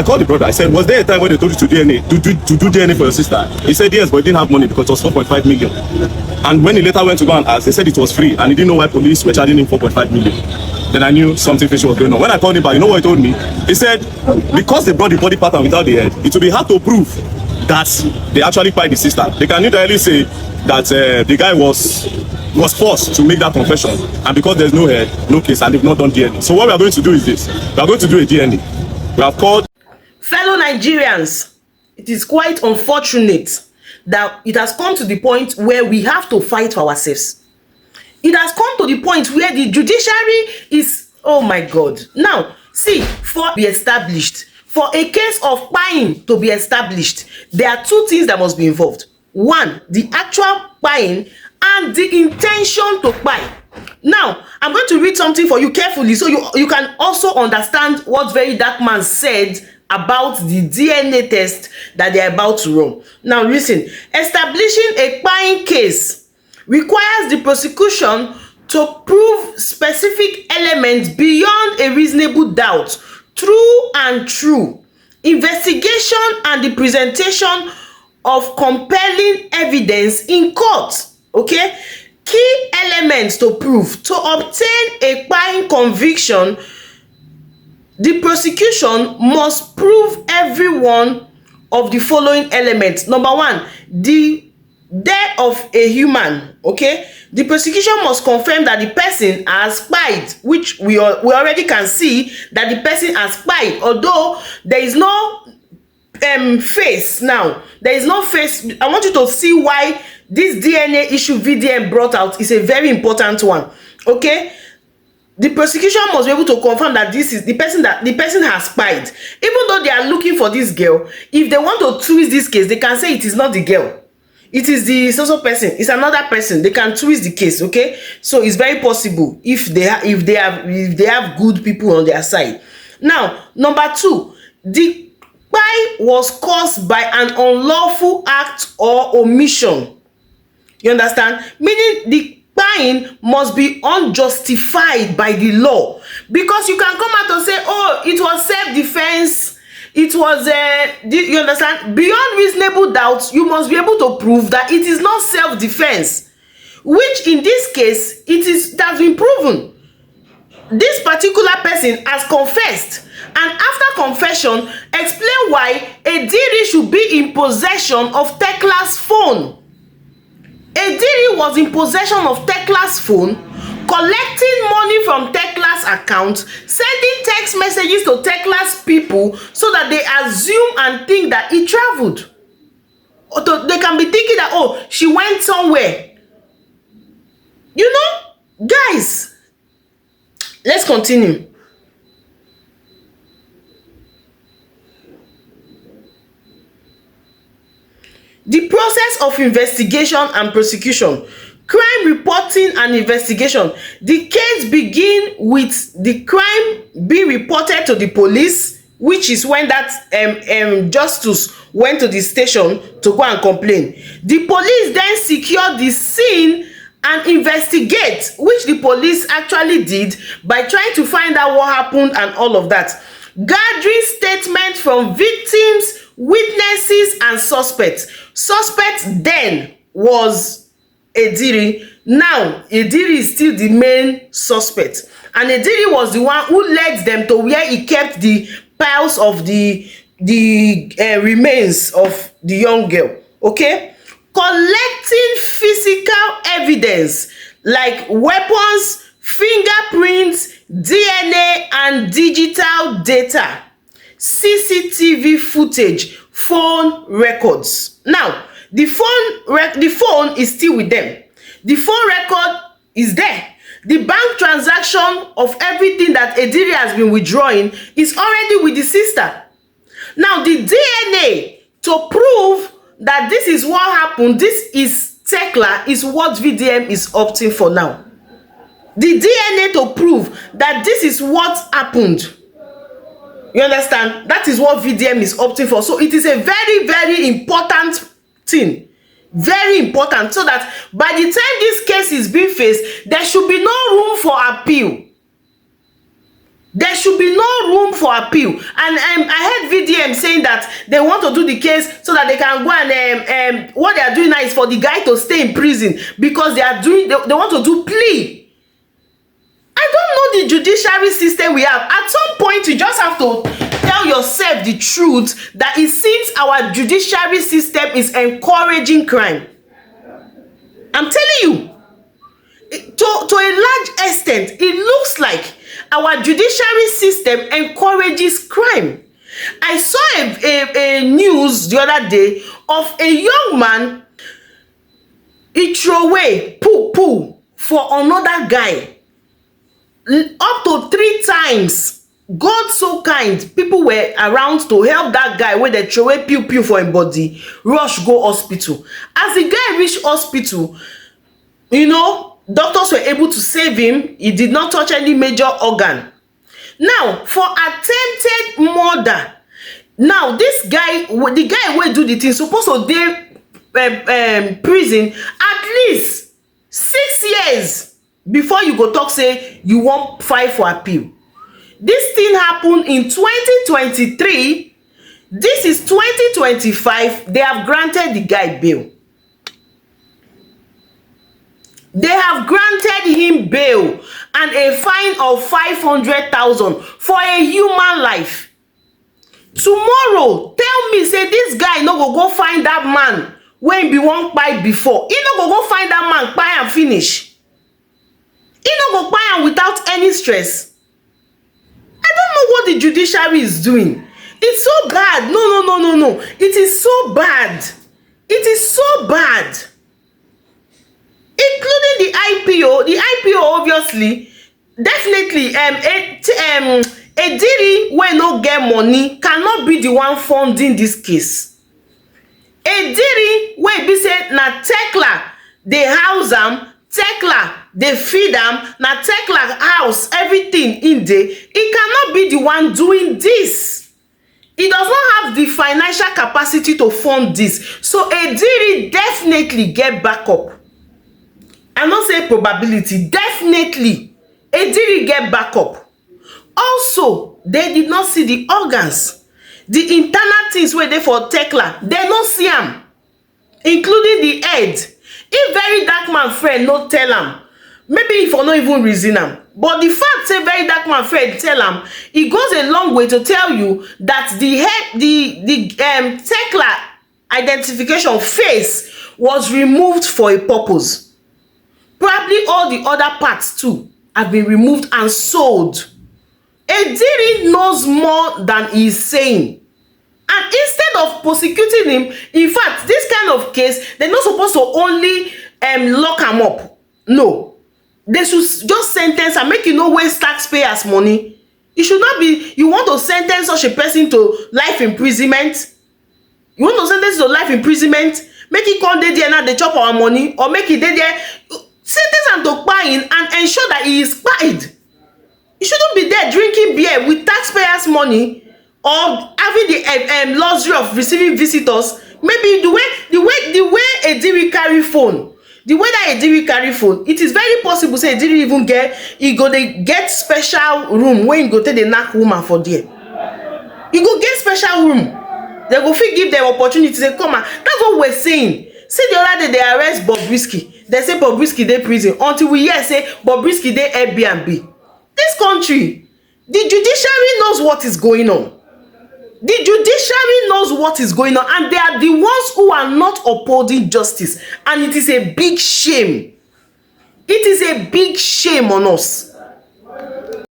I called the brother. I said, was there a time when they told you to DNA to do DNA for your sister? He said yes, but he didn't have money because it was 4.5 million. And when he later went to go and ask, they said it was free, and he didn't know why police were charging him 4.5 million. Then I knew something fishy was going on. When I called him back, you know what he told me? He said, because they brought the body pattern without the head, it will be hard to prove that they actually killed the sister. They can literally say that the guy was forced to make that confession, and because there's no head, no case, and they've not done DNA. So what we are going to do is this: we are going to do a DNA. We have called. Fellow Nigerians, it is quite unfortunate that it has come to the point where we have to fight for ourselves. It has come to the point where the judiciary is, oh my God. Now, see, for be established, for a case of buying to be established, there are two things that must be involved. One, the actual buying and the intention to buy. Now, I'm going to read something for you carefully so you can also understand what Verydarkman said about the DNA test that they are about to run. Now, listen. Establishing a buying case requires the prosecution to prove specific elements beyond a reasonable doubt, true and true, investigation and the presentation of compelling evidence in court. Okay, key elements to prove: to obtain a buying conviction, the prosecution must prove every one of the following elements. Number one, the death of a human. Okay, the prosecution must confirm that the person has spied, which we already can see that the person has spied, although there is no face. Now there is no face. I want you to see why this DNA issue VDM brought out is a very important one. Okay, the prosecution must be able to confirm that this is the person has spied. Even though they are looking for this girl, if they want to twist this case, they can say it is not the girl, it is the social person, it's another person. They can twist the case. Okay, so it's very possible if they have good people on their side. Now, number two, the spy was caused by an unlawful act or omission. You understand? Meaning the buying must be unjustified by the law, because you can come out and say, oh, it was self-defense, it was you understand, beyond reasonable doubt. You must be able to prove that it is not self-defense, which in this case it has been proven. This particular person has confessed, and after confession explain why EDIRI should be in possession of Techla's phone. EDIRI was in possession of Techla's phone, collecting money from Techla's account, sending text messages to Techla's people so that they assume and think that he traveled. They can be thinking that, oh, she went somewhere. You know, guys, let's continue. The process of investigation and prosecution, crime reporting and investigation. The case begins with the crime being reported to the police, which is when that Justice went to the station to go and complain. The police then secure the scene and investigate, which the police actually did by trying to find out what happened and all of that. Gathering statements from victims, witnesses and suspects. Suspect then was EDIRI. Now EDIRI is still the main suspect, and EDIRI was the one who led them to where he kept the piles of the remains of the young girl. Okay, collecting physical evidence like weapons, fingerprints, DNA and digital data, CCTV footage, phone records. Now the phone is still with them. The phone record is there. The bank transaction of everything that EDIRI has been withdrawing is already with the sister. Now the DNA to prove that this is what happened, this is Techla, is what VDM is opting for now. The DNA to prove that this is what happened. You understand? That is what VDM is opting for. So it is a very, very important thing. Very important. So that by the time this case is being faced, there should be no room for appeal. There should be no room for appeal. And I heard DM saying that they want to do the case so that they can go and what they are doing now is for the guy to stay in prison because they want to do plea. I don't know the judiciary system we have. At some point, you just have to tell yourself the truth that it seems our judiciary system is encouraging crime. I'm telling you, to a large extent, it looks like our judiciary system encourages crime. I saw a news the other day of a young man, he threw away poo for another guy. Up to 3 times. God so kind, people were around to help that guy when they throw away pew for him body, rush go hospital. As the guy reached hospital, you know, doctors were able to save him. He did not touch any major organ. Now, for attempted murder, now this guy, the guy will do the thing, supposed to dey prison at least 6 years before you go talk say you wan file for appeal. This thing happened in 2023. This is 2025. They have granted the guy bail. They have granted him bail and a fine of 500,000 for a human life. Tomorrow, tell me say this guy no go find that man wey he be wan kpai before. He no go find that man kpai and finish. He no go kpai am without any stress. I don't know what the judiciary is doing. It's so bad. No. It is so bad. It is so bad. Including the IPO. The IPO obviously, definitely, EDIRI wey no get money cannot be the one funding this case. EDIRI wey be say na Techla dey house am, Techla dey feed am, na Techla house everything in there. It cannot be the one doing this. It does not have the financial capacity to fund this. So EDIRI definitely get backup. I not say probability, definitely EDIRI get backup. Also, they did not see the organs, the internal things wey dey for Techla. They no see am, including the head. If Verydarkman friend no tell am, maybe if I no even reason am. But the fact say Verydarkman friend tell am, it goes a long way to tell you that the head, the Techla identification face was removed for a purpose. Probably all the other parts too have been removed and sold. EDIRI knows more than he is saying. And instead of prosecuting him, in fact, this kind of case, they're not supposed to only lock him up. No. They should just sentence and make you no waste taxpayers' money. It should not be, you want to sentence such a person to life imprisonment? You want to sentence to life imprisonment? Make it come there now, they chop our money, or make it there, sentence him to buying and ensure that he is paid. You shouldn't be there drinking beer with taxpayers' money or having the luxury of receiving visitors. Maybe the way EDIRI carry phone, the way that EDIRI carry phone, it is very possible say EDIRI even get special room where you go take the knack woman for there. You go get special room. They go fit give them opportunity to come out. That's what we're saying. See the other day they arrest Bobrisky. They say Bobrisky dey prison until we hear say Bobrisky dey Airbnb. This country, the judiciary knows what is going on. The judiciary knows what is going on, and they are the ones who are not upholding justice. And it is a big shame. It is a big shame on us.